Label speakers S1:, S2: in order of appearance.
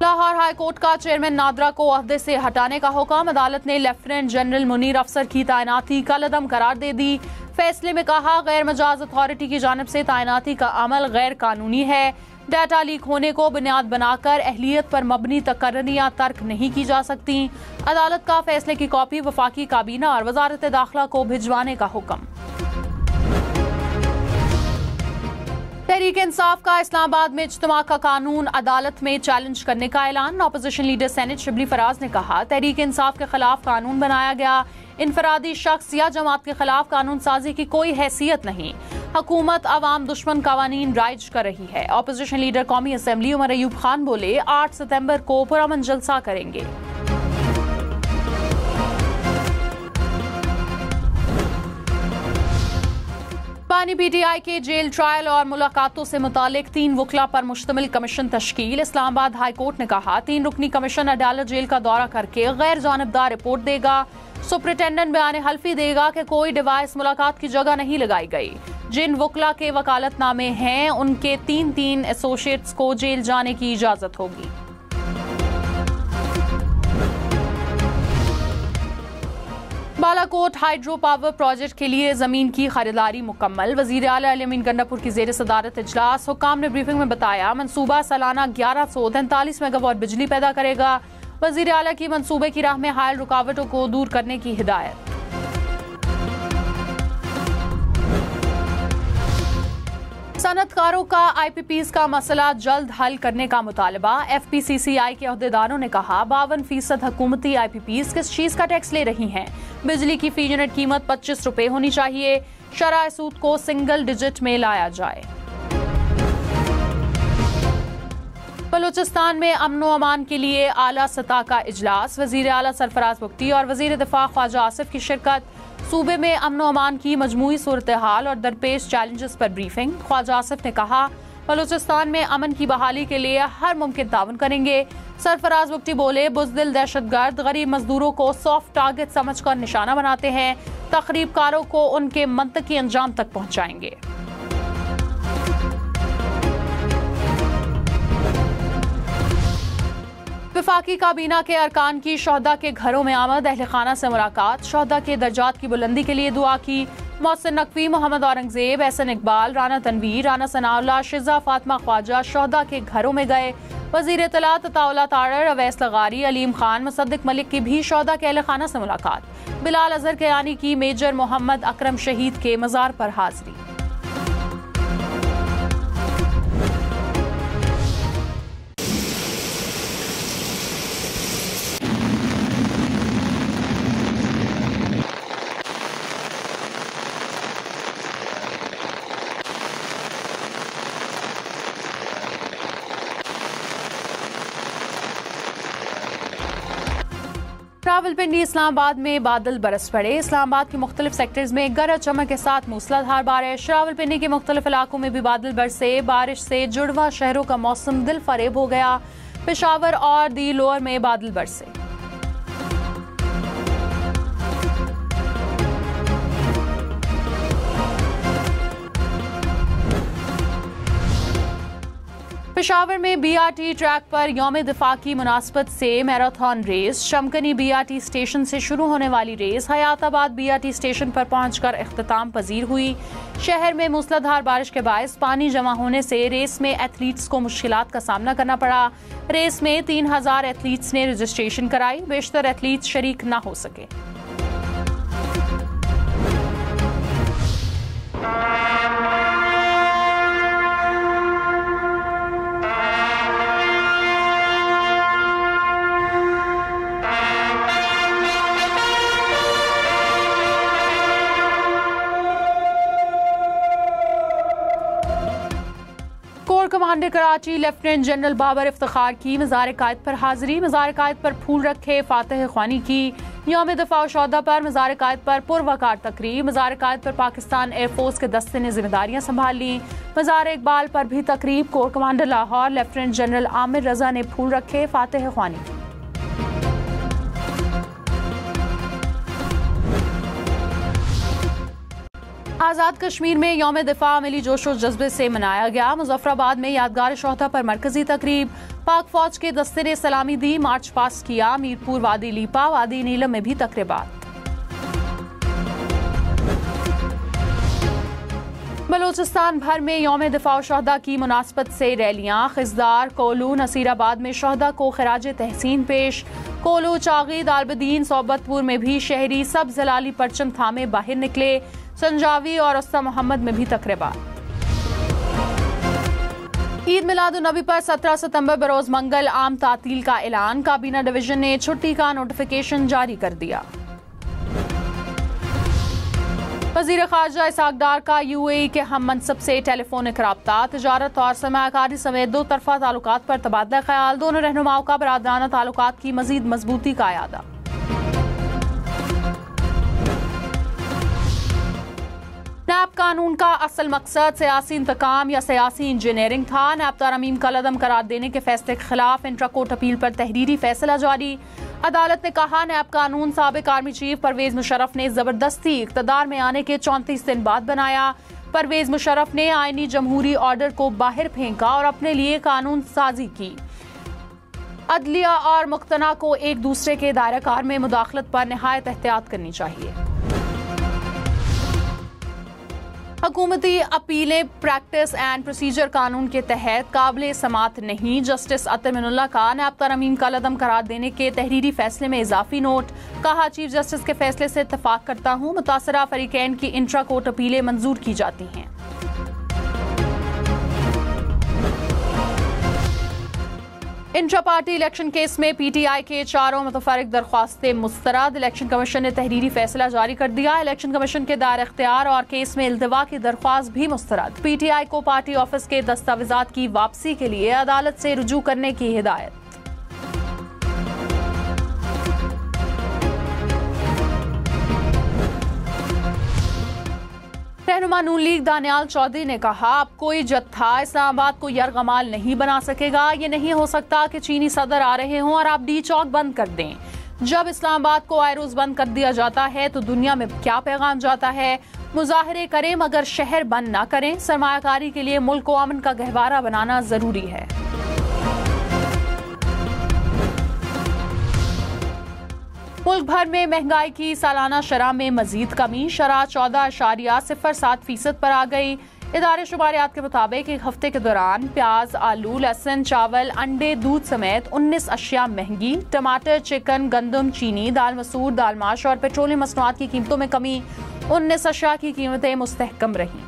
S1: Lahore high court का chairman NADRA को ओहदे से हटाने का हुक्म। अदालत ने लेफ्टिनेंट जनरल मुनीर अफसर की तैनाती कलअदम करार दे दी। फैसले में कहा, गैर मजाज अथॉरिटी की जानिब से तैनाती का अमल गैर कानूनी है। डाटा लीक होने को बुनियाद बनाकर अहलियत पर मबनी तकर्रियां तर्क नहीं की जा सकती। अदालत का फैसले की कॉपी वफाकी काबीना और वजारत दाखिला को भिजवाने का हुक्म। तहरीक इंसाफ का इस्लामाबाद में इज्तिमा का कानून अदालत में चैलेंज करने का ऐलान। Opposition leader senate Shibli Faraz ने कहा, तहरीक इंसाफ के खिलाफ कानून बनाया गया। इनफरादी शख्स या जमात के खिलाफ कानून साजी की कोई हैसियत नहीं। हुकूमत अवाम दुश्मन कवानीन राइज कर रही है। अपोजिशन लीडर कौमी असेंबली उमर अयूब खान बोले, 8 सितंबर को पुरअमन जलसा करेंगे। पानी पीटीआई के जेल ट्रायल और मुलाकातों से मुतालिक 3 वकला पर मुश्तमिल कमीशन तश्कील। इस्लामाबाद हाई कोर्ट ने कहा, 3 रुकनी कमीशन अदालत जेल का दौरा करके गैर जानिबदार रिपोर्ट देगा। सुपरिटेंडेंट बयान हल्फी देगा कि कोई डिवाइस मुलाकात की जगह नहीं लगाई गई। जिन वकला के वकालतनामे हैं उनके 3 एसोसिएट्स को जेल जाने की इजाजत होगी। बालाकोट हाइड्रो पावर प्रोजेक्ट के लिए जमीन की खरीदारी मुकम्मल। वजीर आला अमीन गंडापुर की जेर सदारत इजलास। हुक्काम ने ब्रीफिंग में बताया, मंसूबा सालाना 1143 मेगावाट बिजली पैदा करेगा। वजीर आला की मंसूबे की राह में हायल रुकावटों को दूर करने की हिदायत। सनतकारों का IPPs का मसला जल्द हल करने का मुतालबा। FPCCI के अहदेदारों ने कहा, 52% हुकूमती IPPs किस चीज का टैक्स ले रही हैं। बिजली की फी यूनिट कीमत 25 रुपए होनी चाहिए। शरह सूद को सिंगल डिजिट में लाया जाए। बलूचिस्तान में अमन व अमान के लिए आला सतह का इजलास। वजीर आला सरफराज बुख्ती और वजीर दिफा ख्वाजा आसिफ की शिरकत। सूबे में अमन व अमान की मजमूई सूरत हाल और दरपेश चैलेंजेस पर ब्रीफिंग। ख्वाजा आसिफ ने कहा, बलूचिस्तान में अमन की बहाली के लिए हर मुमकिन ताउन करेंगे। सरफराज बुख्ती बोले, बुज़दिल दहशतगर्द गरीब मजदूरों को सॉफ्ट टारगेट समझकर निशाना बनाते हैं। तखरीबकारों को उनके मंतकी अंजाम तक पहुंचाएंगे। वफाकी काबीना के अरकान की शोहदा के घरों में आमद। अहले खाना से मुलाकात। शोहदा के दर्जात की बुलंदी के लिए दुआ की। मोहसिन नकवी, मोहम्मद औरंगजेब, एहसन इकबाल, राना तनवीर, राना सनाउल्लाह, शिजा फातिमा ख्वाजा शोहदा के घरों में गए। वजीर इत्तलात अताउल्लाह तारर, अवैस लगारी, अलीम खान, मुसद्दिक मलिक की भी शोहदा के अहले खाना से मुलाकात। बिलाल अजहर कयानी की मेजर मोहम्मद अकरम शहीद के मजार पर हाजिरी। रावलपिंडी इस्लामाबाद में बादल बरस पड़े। इस्लामाबाद के मुख्तलिफ सेक्टर्स में गरज चमक के साथ मूसलाधार बारिश। रावलपिंडी के मुख्तलिफ इलाकों में भी बादल बरसे। बारिश से जुड़वा शहरों का मौसम दिल फरेब हो गया। पेशावर और दी लोअर में बादल बरसे। पेशावर में BRT ट्रैक पर यौम दिफा की मुनासबत से मैराथन रेस। शमकनी BRT स्टेशन से शुरू होने वाली रेस हयाताबाद BRT स्टेशन पर पहुंचकर इख्तिताम पजीर हुई। शहर में मूसलाधार बारिश के बायस पानी जमा होने से रेस में एथलीट्स को मुश्किलात का सामना करना पड़ा। रेस में 3000 एथलीट्स ने रजिस्ट्रेशन कराई। बेशतर एथलीट्स शरीक न हो सके। Core commander Karachi lieutenant general Babar Iftikhar की मज़ार कायद पर हाजिरी। मज़ार कायद पर फूल रखे फातह ख्वानी की। यौम दिफा शोहदा पर मज़ार कायद पर पुरवकार तकरीब। मज़ार कायद पर पाकिस्तान एयरफोर्स के दस्ते ने जिम्मेदारियां संभाल ली। मज़ार इकबाल पर भी तकरीब। Core commander Lahore lieutenant general Aamir Raza ने फूल रखे फातह ख्वानी की। आज़ाद कश्मीर में यौम दिफा मिली जोशो जज्बे से मनाया गया। मुजफ्फराबाद में यादगार शोहदा पर मरकजी तकरीब। पाक फौज के दस्ते ने सलामी दी, मार्च पास किया। मीरपुर, वादी लीपा, वादी नीलम में भी तकरीबात। बलूचिस्तान भर में यौम दिफा शहदा की मुनासबत से रैलियां। खिजदार, कोलू, नसीराबाद में शहदा को खराज तहसीन पेश। कोलू, चागी, दालबदीन, सोबतपुर में भी शहरी सब जलाली परचम थामे बाहर निकले। संजावी और उस्ता मोहम्मद में भी तकरीबात। ईद मिलादुन्नबी पर 17 सितंबर बरोज मंगल आम तातील का ऐलान। काबीना डिवीजन ने छुट्टी का नोटिफिकेशन जारी कर दिया। वजीर खारजा इसहाक डार का UAE के हम मनसब से टेलीफोनिक राब्ता। तिजारत और सरमायाकारी समेत दो तरफा ताल्लुकात पर तबादला ख्याल। दोनों रहनुमाओं का बरादराना ताल्लुकात की मजीद मजबूती का इरादा। नैब कानून का असल मकसद सियासी इंतकाम या सियासी इंजीनियरिंग था। नैब तरमीम का लदम करार देने के फैसले के खिलाफ इंट्रा कोर्ट अपील पर तहरीरी फैसला जारी। अदालत ने कहा, नैब कानून साबिक आर्मी चीफ परवेज मुशर्रफ ने जबरदस्ती इख्तिदार में आने के 34 दिन बाद बनाया। परवेज मुशर्रफ ने आईनी जमहूरी ऑर्डर को बाहर फेंका और अपने लिए कानून साजी की। अदलिया और मुख्तना को एक दूसरे के दायरा कार में मुदाखलत पर निहायत एहतियात करनी चाहिए। हुकूमती अपीलें प्रैक्टिस एंड प्रोसीजर कानून के तहत काबिल समात नहीं। जस्टिस अतर मिनुल्लाह का नैब तरमीम का लदम करार देने के तहरीरी फैसले में इजाफी नोट। कहा, चीफ जस्टिस के फैसले से इत्तफाक करता हूँ। मुतासरा फरीकैन की इंट्रा कोर्ट अपीलें मंजूर की जाती हैं। इंट्रा पार्टी इलेक्शन केस में PTI के चारों मुतफर्रिक दरख्वास्तें मुस्तरद। इलेक्शन कमीशन ने तहरीरी फैसला जारी कर दिया। इलेक्शन कमीशन के दायर इख्तियार और केस में इल्तिवा की दरख्वास्त भी मुस्तरद। PTI को पार्टी ऑफिस के दस्तावेजात की वापसी के लिए अदालत से रुजू करने की हिदायत। रहनुमा नून लीग दानियाल चौधरी ने कहा, अब कोई जत्था इस्लामाबाद को यरगमाल नहीं बना सकेगा। ये नहीं हो सकता कि चीनी सदर आ रहे हों और आप डी चौक बंद कर दें। जब इस्लामाबाद को आयरूज बंद कर दिया जाता है तो दुनिया में क्या पैगाम जाता है? मुजाहरे करें मगर शहर बंद ना करें। सरमायाकारी के लिए मुल्क को अमन का गहवारा बनाना जरूरी है। मुल्क भर में महंगाई की सालाना शरह में मजीद कमी। शरह 14.07% पर आ गई। इदारे शुमारियात के मुताबिक एक हफ्ते के दौरान प्याज, आलू, लहसुन, चावल, अंडे, दूध समेत 19 अशिया महंगी। टमाटर, चिकन, गंदम, चीनी, दाल मसूर, दाल माश और पेट्रोलियम मसनूआत की कीमतों में कमी। 19 अशिया की कीमतें मुस्तहकम रही।